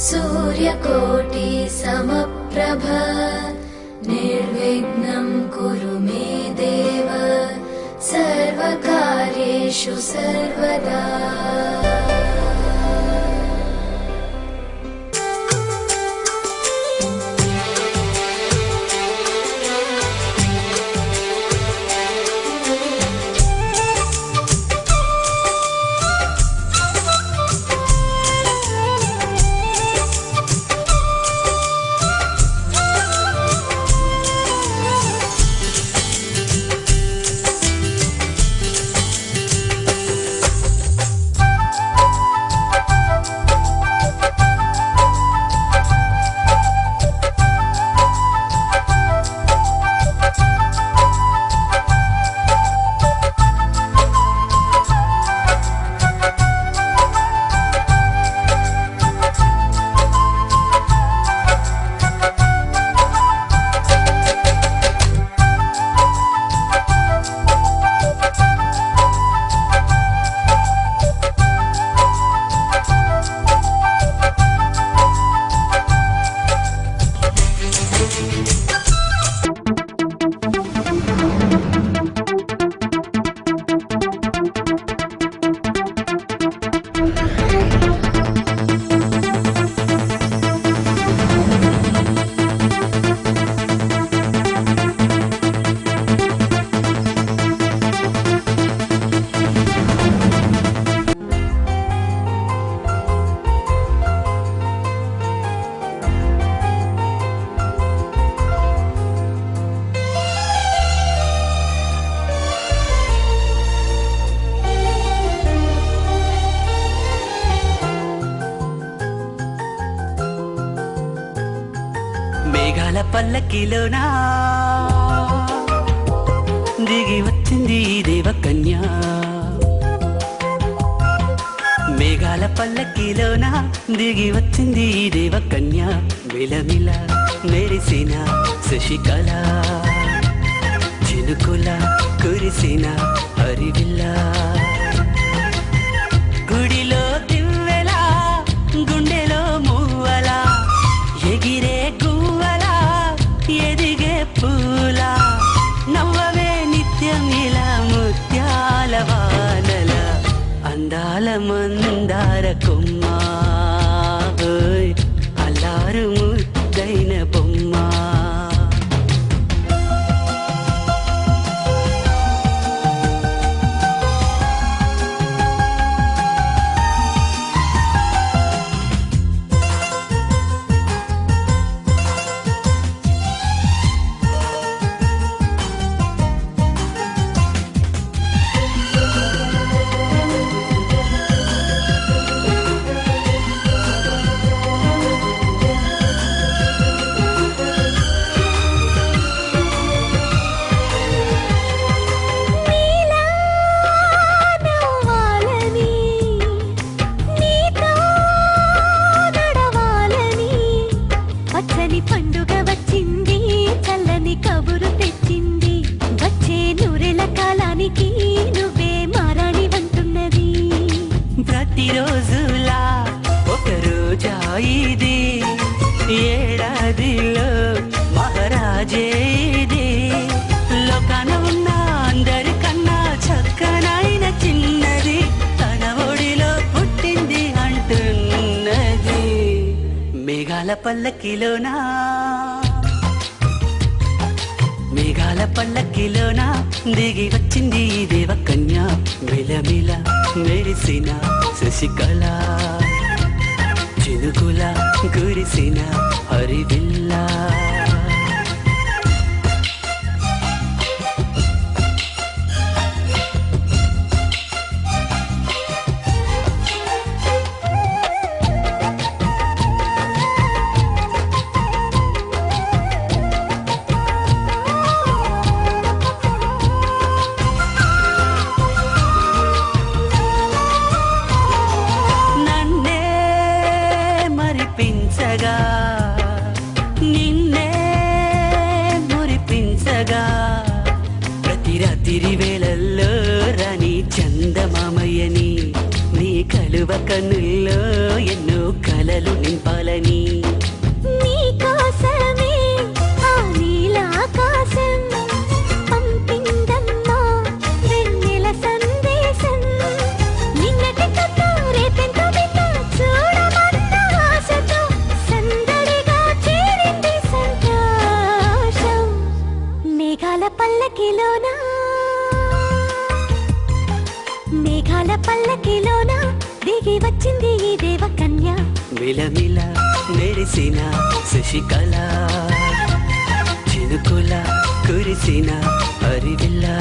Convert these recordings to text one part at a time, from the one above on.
सूर्यकोटि समप्रभ निर्विघ्नं कुरु मे देव सर्वकार्येषु सर्वदा। మేఘాల పల్లకిలోనా దిగి వచ్చింది దేవకన్య. మేఘాల పల్లకిలోనా దిగి వచ్చింది దేవకన్య. మిలమిల మెరిసిన శశికళ చినుకుల కురిసిన హరివిల్ల. గుడిలో దివ్వెలా గుండెలో మువ్వలా ఎగిరే గువ్వలా ఎదిగే పూలా. నవ్వవే నిత్యం ఇలా ముత్యాల వానల అందాల మందార కొమ్మ. అల్లారు ముద్దైన బొమ్మ. పండుగ వచ్చింది చల్లని కబురు తెచ్చింది. వచ్చే నూరెల కాలానికి నువ్వే మారాణి వంటున్నది. ప్రతిరోజులా ఒక రోజా ఇది ఏడాదిలో మహారాజే ఇది. లోకాన ఉన్న అందరికన్నా చక్కనైన చిన్నది తన ఒడిలో పుట్టింది అంటున్నది. మేఘాల పల్లకిలోనా మేఘాల పల్లకిలోనా దిగి వచ్చింది దేవకన్య. మిలమిల మెరిసిన శశికళ చినుకుల కురిసిన హరివిల్ల. నిన్నే మురిపించగా ప్రతి రాత్రి వేళల్లో రాణి చందమామయ్యని నీ కలువ కన్నుల్లో ఎన్నో కలలు నింపాలని మేళమిల మెరిసిన శశికళ చినుకుల కురిసిన హరివిల్లా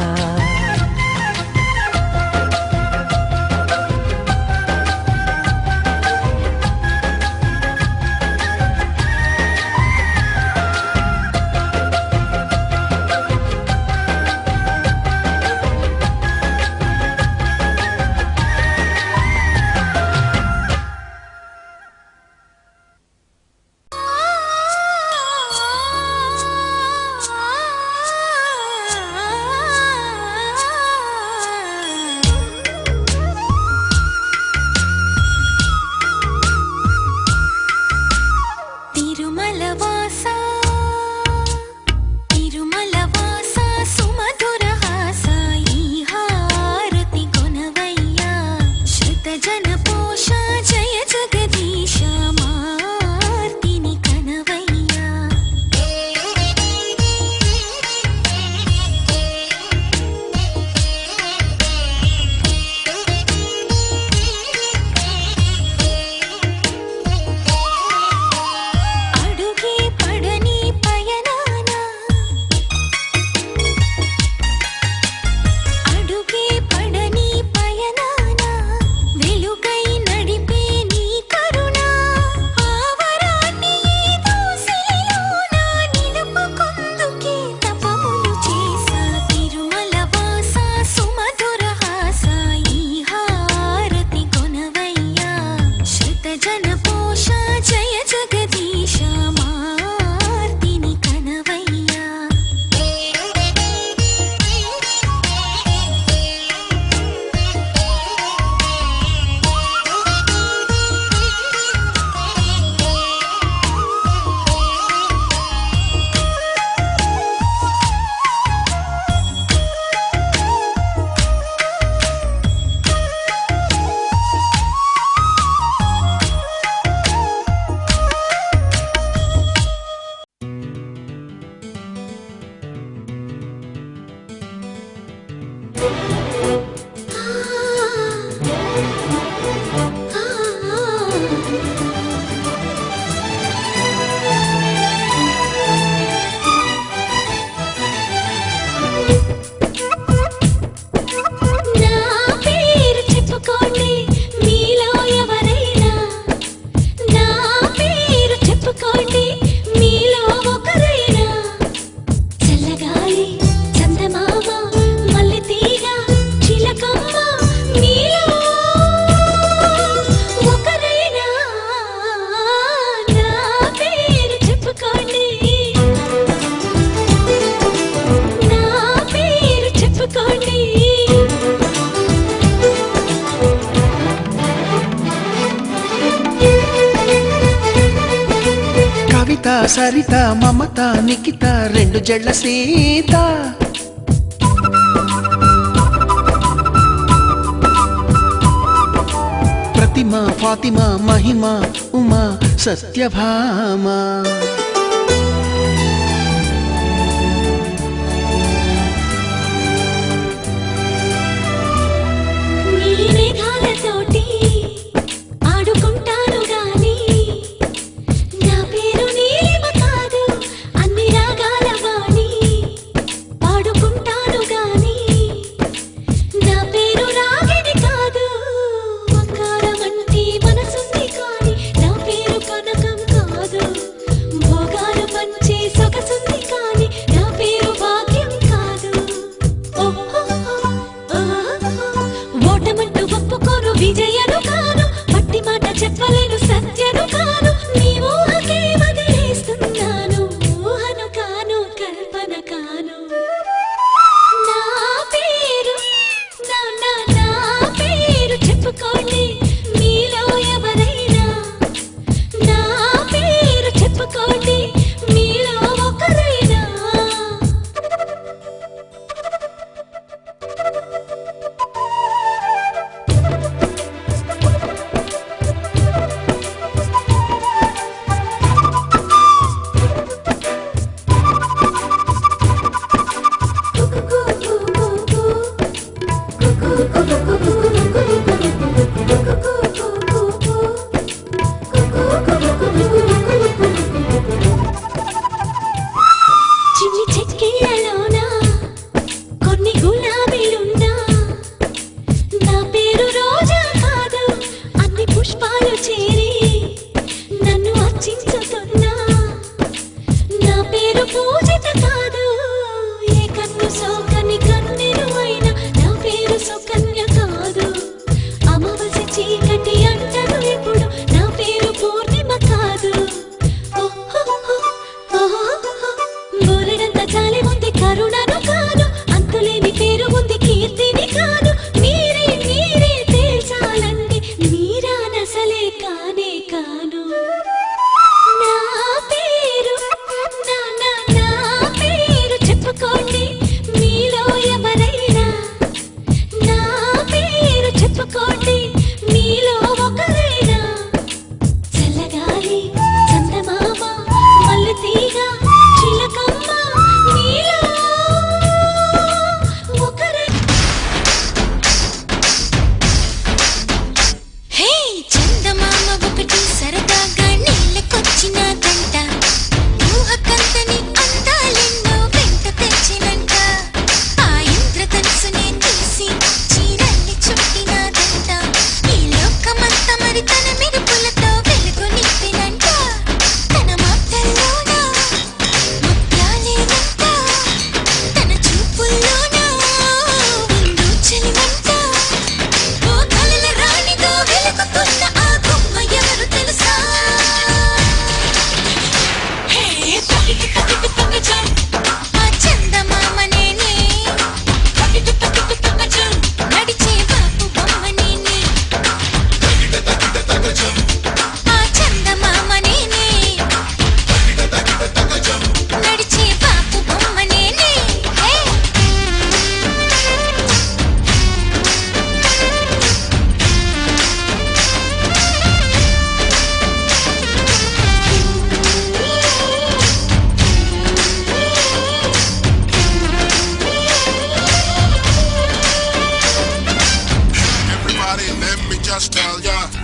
సరిత మమత నిఖిత రెండు జడ్ల సీత ప్రతిమ ఫాతిమ మహిమ ఉమా సత్యభామ భోగ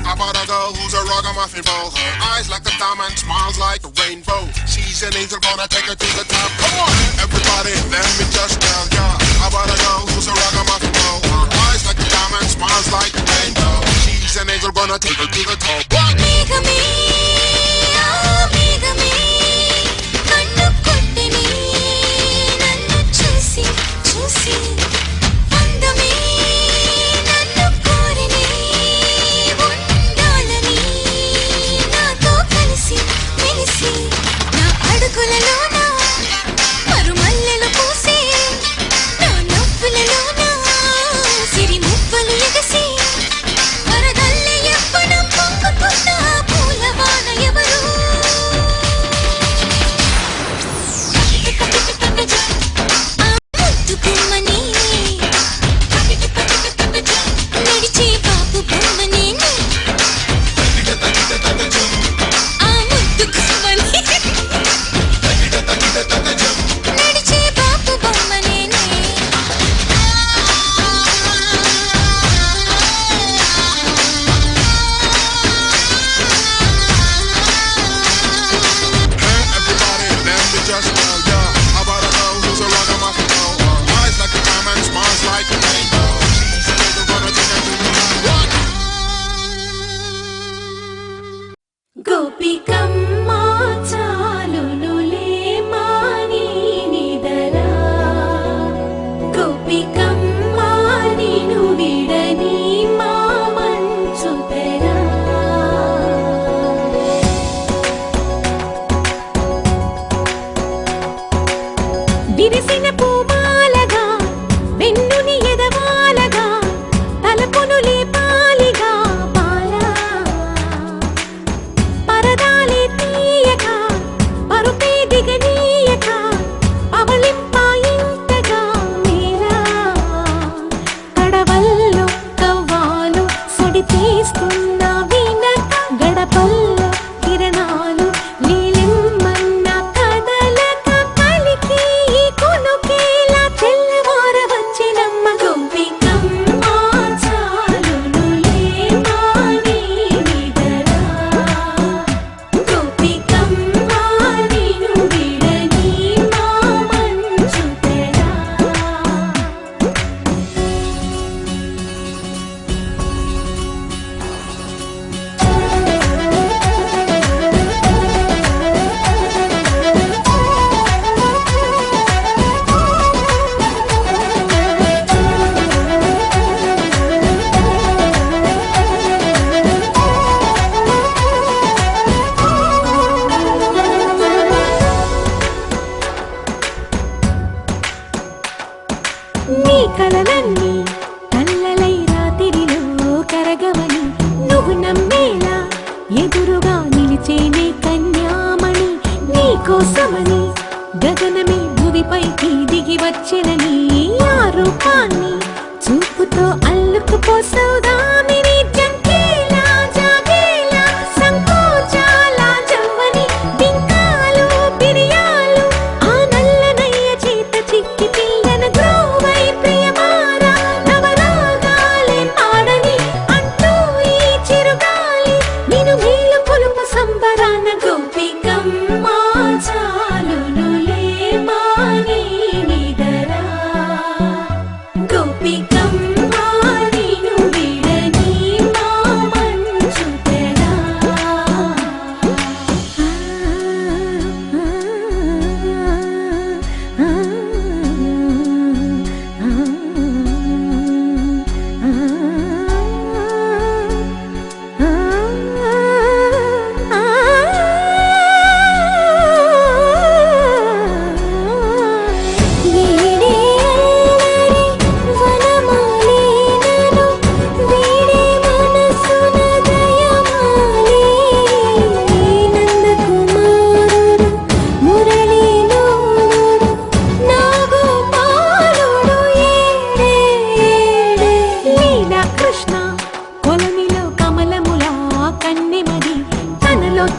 I bought a girl who's a ragamuffin ball. Her eyes like a diamond, smiles like a rainbow. She's an angel, gonna take her to the top. Come on, everybody, let me just tell ya. I bought a girl who's a ragamuffin ball. Her eyes like a diamond, smiles like a rainbow. She's an angel, gonna take her to the top. What? మేఘమే ఆ మేఘమే కన్ను కొట్టిని నన్ను చూసి చూసి అందమే నన్ను కోరిని ఉండాలని నాతో కలిసి మెలిసి నా అడుగులలోన మరుమల్లెలు పూసి నా నవ్వులలోన సిరి మువ్వలు ఎగసి వరదల్లె ఎవ్వడం పొంగుతున్న పూలవాన ఎవరు ఆ ముద్దు గుమ్మని నడిచే బాబు బొమ్మని ఆ ముద్దు గుమ్మని నడిచే బాబు బొమ్మని Everybody, let me just tell ya. I bought a girl who's a ragamuffin ball. Her eyes like a diamond, smiles like a rainbow. She's an angel, gonna take her to the top. What? గోపికమ్మ చాలునులే మాని నిదరా గోపికమ్మ నిను విడని మా మంచు తెరా విరిసిన పూమాలగా వెన్నుని ఎదవాలగా తలపును లేపాలిగా పాలా పరదాలే తీయక పరుపే దిగనీయక పవళింపాయింతగా మీరా కడవల్లో కవ్వాలు సడితేస్తున్న వీణక గడపల్లో కిరణాలు నీలిమ్మన్న కదలక కలికి కొనుకేలా తెల్లవార వచ్చినమ్మ గోపికమ్మ చాలునులే మాని నిదరా గోపికమ్మ నిను విడని మా మంచు తెరా నీ కలలన్నీ కల్లలై రాత్రిలో కరగవని నువ్వు నమ్మేలా ఎదురుగా నిలిచేనే కన్యామణి నీ కోసమని గగనమే భువిపైకి దిగి వచ్చెనని ఆ రూపాన్ని చూపుతో అల్లుకుపోసౌదామిని జంకేలా జాగేలా సంకోచాల జవ్వని బింకాలు బిరియాలు ఆ నల్లనయ్య చేత చిక్కి పిల్లన గ్రోవై ప్రియమారా నవరాగాలే పాడని అంటూ ఈ చిరుగాలి నిను మేలు కొలుపు సంబరాన గోపికమ్మ చాలునులే మాని నిదరా గోపికమ్మ నిను విడని మా మంచు తెరా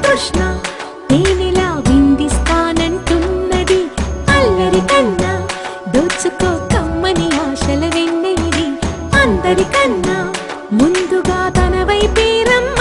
తృష్ణ తేనెలా విందిస్తానంటున్నది అల్లరి కన్నా దోచుకో కమ్మని ఆశల వెన్నెలిది అందరికన్నా ముందుగా తన వైపే రమ్మ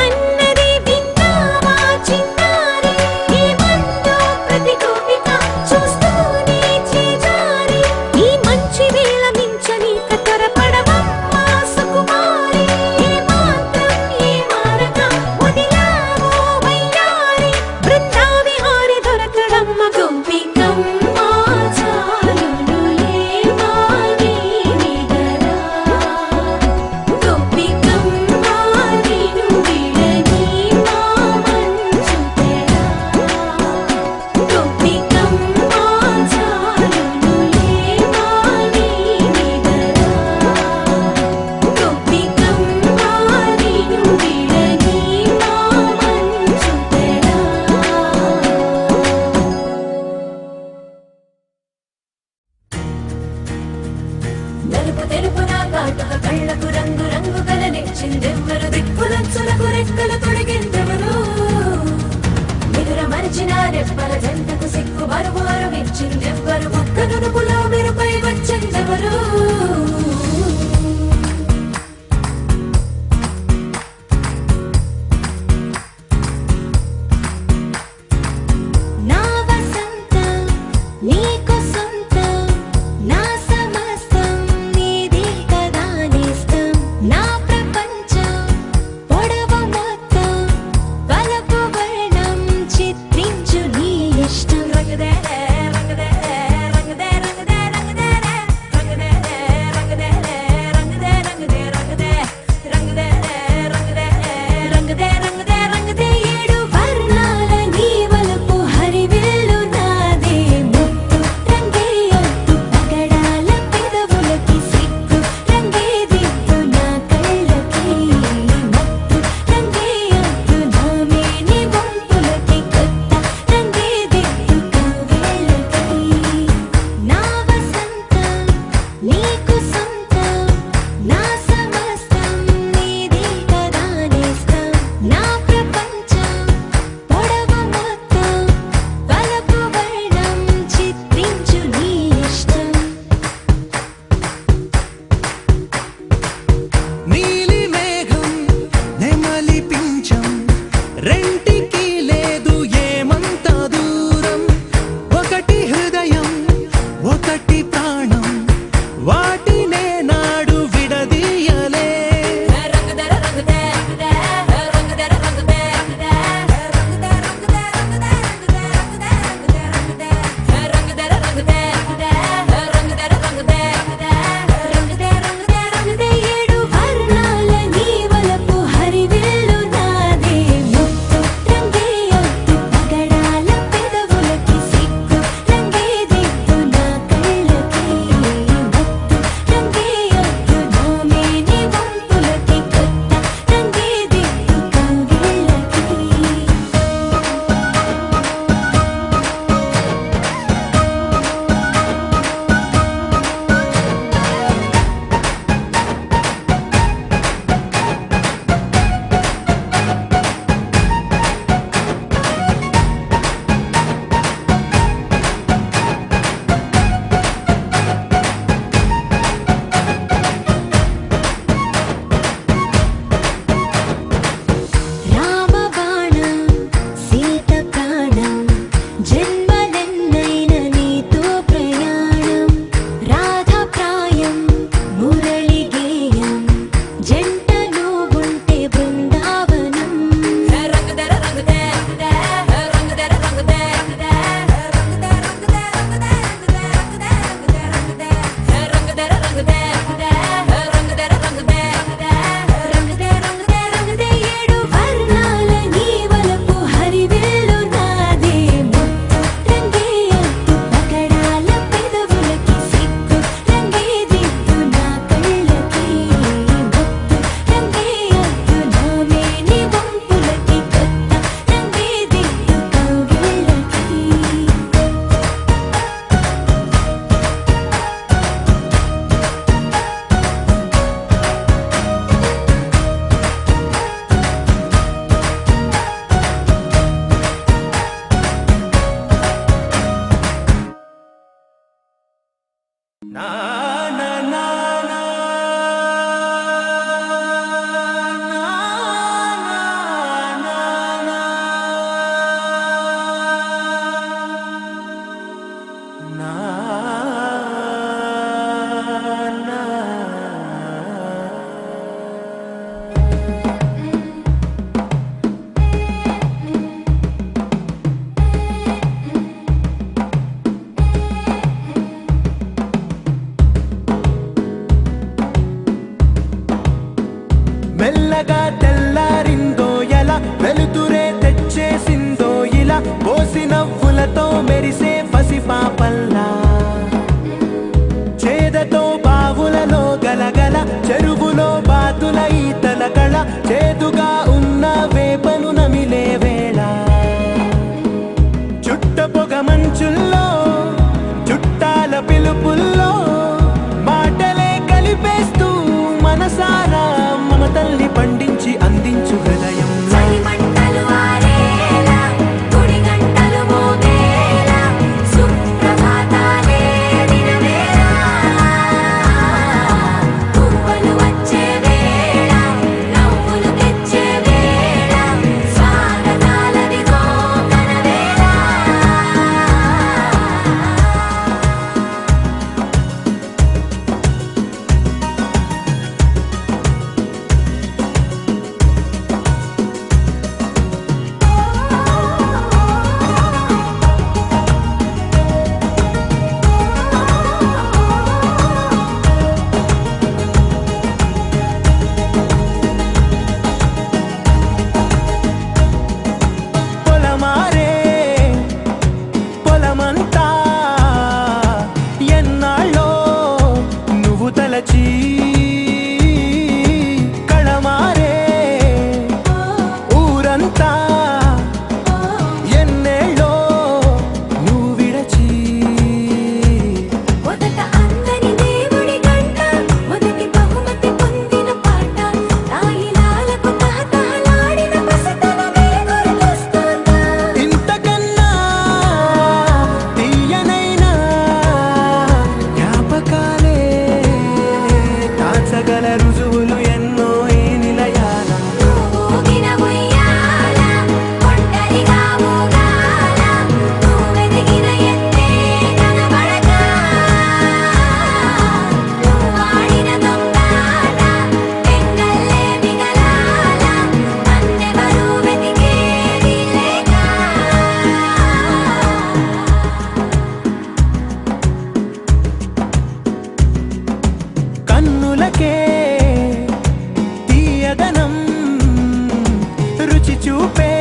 రుచి చూపే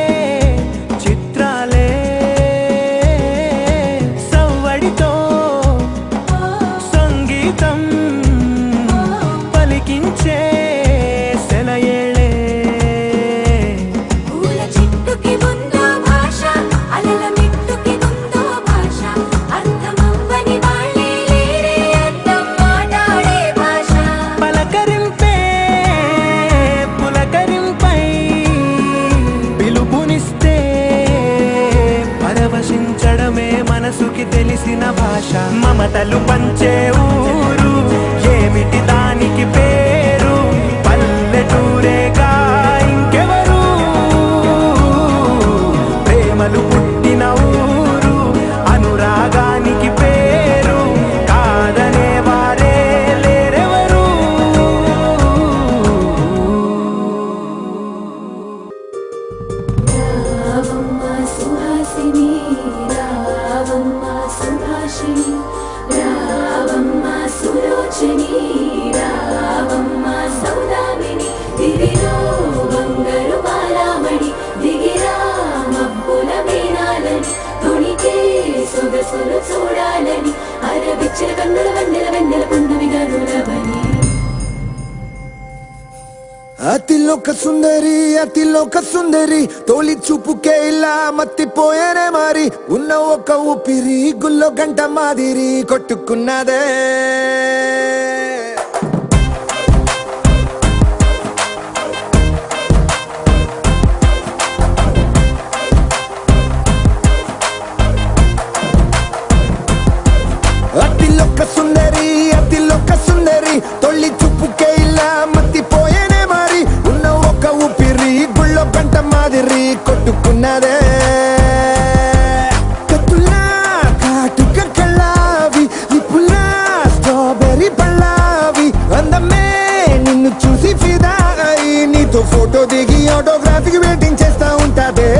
చిత్రాలే సవ్వడితో సంగీతం పలికించే సెలయేళే పూల చిట్టుకి ఉందో భాష అలల మిట్టుకి ఉందో భాష అర్థమవ్వని వాళ్ళే లేరే అర్థం మాట్లాడే భాష పలకరింపే పులకరింపై పిలుపునిస్తే పరవశించడమే మనసుకి తెలిసిన భాష మమతలు పంచే ఊరు ఏమిటి దానికి పేరు పల్లెటూరేగా ఇంకెవరు ప్రేమలు పుట్టిన ఊరు అనురాగానికి పేరు కాదనే వారే లేరెవరు రావమ్మ సుహాసిని రావమ్మ సుభాషిణి రావమ్మ సులోచని రావమ్మ సౌదామిని దివిలో బంగారు బాలామణి దిగిరా మబ్బుల మీనాలని తొణికే సొగసులు చూడాలని అరవిచ్చిన కన్నుల వన్నెల వెన్నెల పున్నమి గనులవని అతిలోక సుందరి తోలి చూపుకే ఇలా మత్తిపోయేనే మారి ఉన్న ఒక ఊపిరి గుల్లో గంట మాదిరి కొట్టుకున్నదే అతిలోక సుందరి తొలి చూపుకే ఇలా మత్తిపోయేనే మారి ఉన్న ఒక ఊపిరి గుళ్ళో గంట మాదిరి కొట్టుకున్నదే కత్తులా కాటుక కళ్ళావి నిప్పులా స్ట్రాబెర్రీ పళ్ళావి అందమే నిన్ను చూసి ఫిదా అయి నీతో ఫోటో దిగి ఆటోగ్రాఫీకి వెయిటింగ్ చేస్తా ఉంటాదే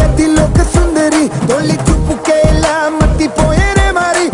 అతిలోక సుందరి తొలి చూపుకే ఇలా మత్తిపోయేనే మారి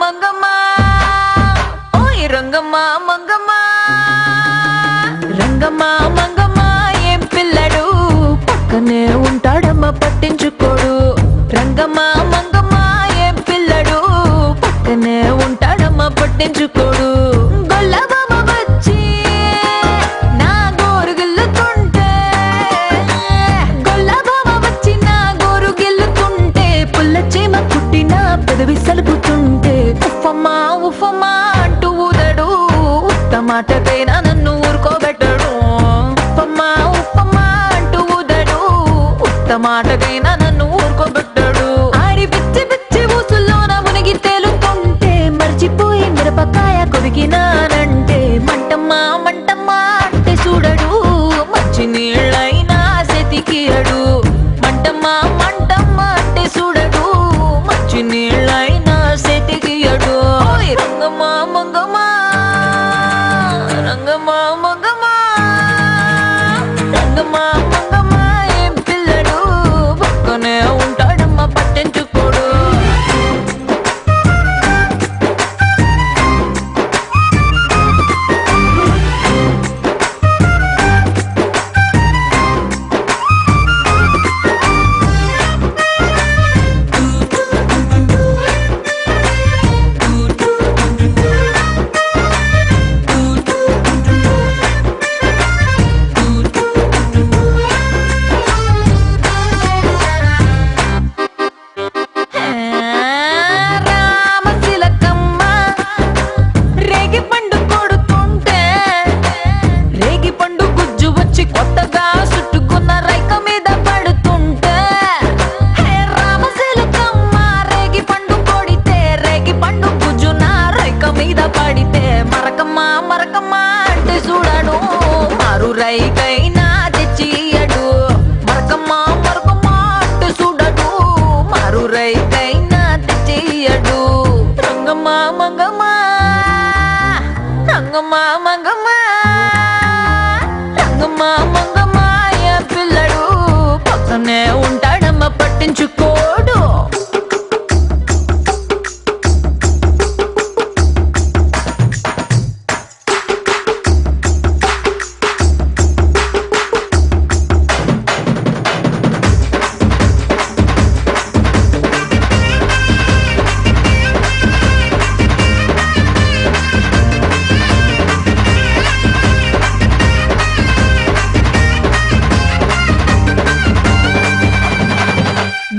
మంగమ్మ ఓయ్ రంగమ్మ మంగమ్మ రంగమ్మ మంగమ్మ ఏం పిల్లడు పక్కనే ఉంటాడమ్మ పట్టించుకోడు రంగమ్మ మంగమ్మ ఏం పిల్లడు పక్కనే ఉంటాడమ్మ పట్టించుకోడు గొల్లబామ వచ్చి నా గోరు గిల్లుతుంటే గొల్లబామ వచ్చి నా గోరు గిల్లుతుంటే పుల్ల చీమ కుట్టిన పెదవి సలుపుతుంటే ఉఫమ్మా ఉఫమ్మా అంటూ ఊదడు ఉత్తమాటకైనా నన్ను ఊరుకోబెట్టడు ఉఫమ్మా ఉఫమ్మా అంటూ ఊదడు ఉత్తమాటకైనా నన్ను ఊరుకోబెట్టడు ఆడి పిచ్చి పిచ్చి ఊసుల్లోన మునిగి తేలుతుంటే మర్చిపోయి మిరపకాయ కొరికినానంటే మంటమ్మా మంటమ్మా అంటే చూడడు మంచి నీళ్ళైనా సెతికియడు మంటమ్మా మంటమ్మా అంటే చూడడు మంచి నీళ్ళైనా సెతికియడు ఓయ్ రంగమ్మా మంగమ్మా రంగమ్మా మంగమ్మా రంగమ్మా మంగమ్మా ఏం పిల్లడు పక్కనే ఉంటాడమ్మా పట్టించుకోడు రామశిలకమ్మ రేగి పండు కొడుతుంటే రేగి పండు గుజ్జు వచ్చి కొత్తగా చుట్టుకున్న రైక మీద పడుతుంటే రామశిలకమ్మ రేగి పండు కొడితే రేగి పండు గుజ్జు నా రైక మీద పడితే మరకమ్మ మరకమ్మ అంటే చూడడు మారు రైకైనా తెచ్చియడు మరకమ్మ మరకమ్మ అంటే చూడడు మారు రైకైనా తెచ్చియడు రంగమ్మ మంగమ్మ రంగమ్మ మంగమ్మ రంగమ్మ మంగమ్మ ఏ పిల్లడు పక్కనే ఉంటాడమ్మ పట్టించుకోడు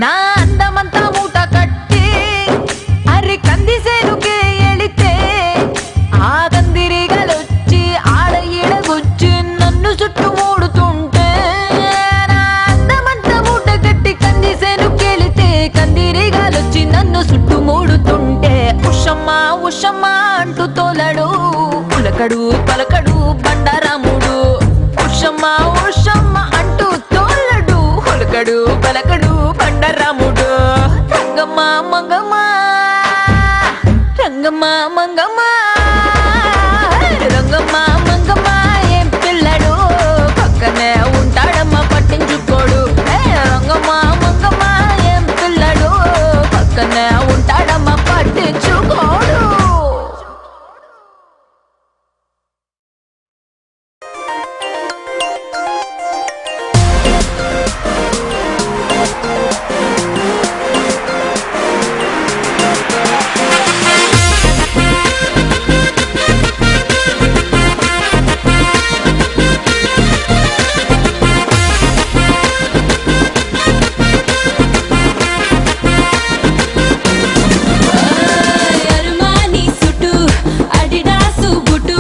నా అందమంతా మూట కట్టి అరి కందిసేనుకే ఎళితే ఆ కందిరిగలొచ్చి ఆడ ఈడగొచ్చి నన్ను చుట్టుమూడుతుంటే నా అందమంతా మూట కట్టి కందిసేనుకెళితే కందిరిగలొచ్చి నన్ను చుట్టుమూడుతుంటే ఉషమ్మ ఉషమ్మ అంటూ తోలడు పులకడు పలకడు బండారాముడు ఉషమ్మ ఉషమ్మ అంటూ తోలడు పులకడు పలకడు బండరాముడు రంగమ్మ మంగమ్మ రంగమ్మ మంగమ్మ రంగమ్మ మంగమ్మ ఏం పిల్లడు పక్కనే ఉంటాడమ్మ పట్టించుకోడు రంగమ్మ మంగమ్మ ఏం పిల్లడు పక్కనే ఉంటాడమ్మ పట్టించుకోడు అరుమాని సుటు అడిడాసు బుటు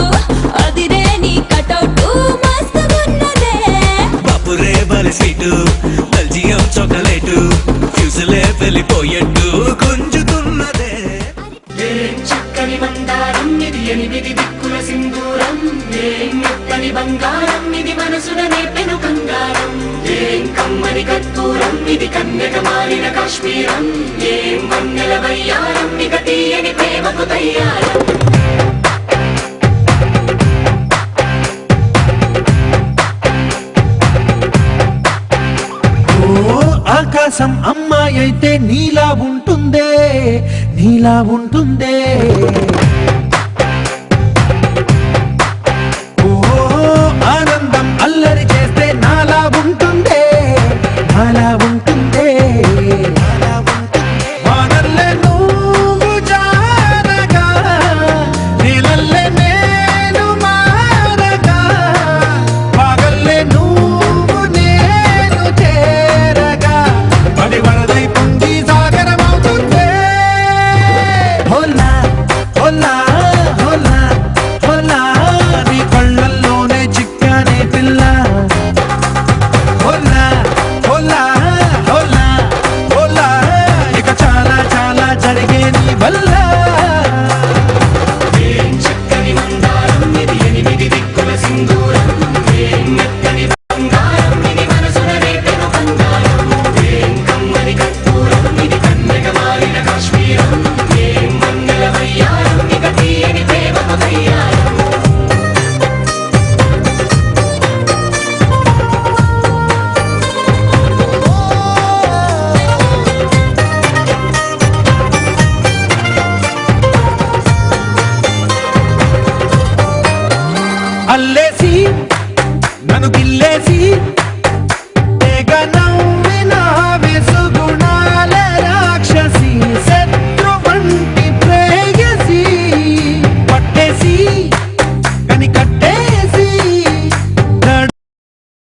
అదిరే నీ కటౌటు మస్తుగున్నదే బాపురే బలి స్వీటు బెల్జియం చాక్లెట్ ఫ్యూజులే వెళ్ళిపోయేట్టు గుంజుతున్నదే చక్కని మందారం ఇది 8 దిక్కుల సింధూరం ఏం మెత్తని బంగారం ఇది మనసున నేపెను కంగారం ఏం కమ్మని కత్తూరం ఇది కన్యక మారిన కాశ్మీరం ఏం వన్నెల వయ్యారం ఇక తీయని ప్రేమకు తయ్యారం ఆకాశం అమ్మాయైతే నీలా ఉంటుందే నీలా ఉంటుందే ఓ ఆనందం అల్లరి చేస్తే నాలా ఉంటుందే నాలా ఉంటుందే వానల్లే నువ్వు జారగా నీలల్లే నేను మారగా పగల్లే నువ్వు నేను చేరగా పడి వరదై పొంగి సాగరమవుతుందే హోలా హోలా హోలా హోలా నీ కళ్ళల్లోనే చిక్కానే పిల్ల హోలా హోలా హోలా హోలా ఇక చాలా చాలా జరిగే నీ వల్ల ఏం చక్కని మందారం ఇది ఎనిమిది దిక్కుల సింధూరం ఏం మెత్తని బంగారం ఇది మనసున రేపెను బంగారం ఏం కమ్మని కర్పూరం ఇది కన్నెగ మారిన కాశ్మీరం ఏం మంగళ వయ్యారం ఇక తీయని ప్రేమకు వయ్యారం అల్లేసి నన్ను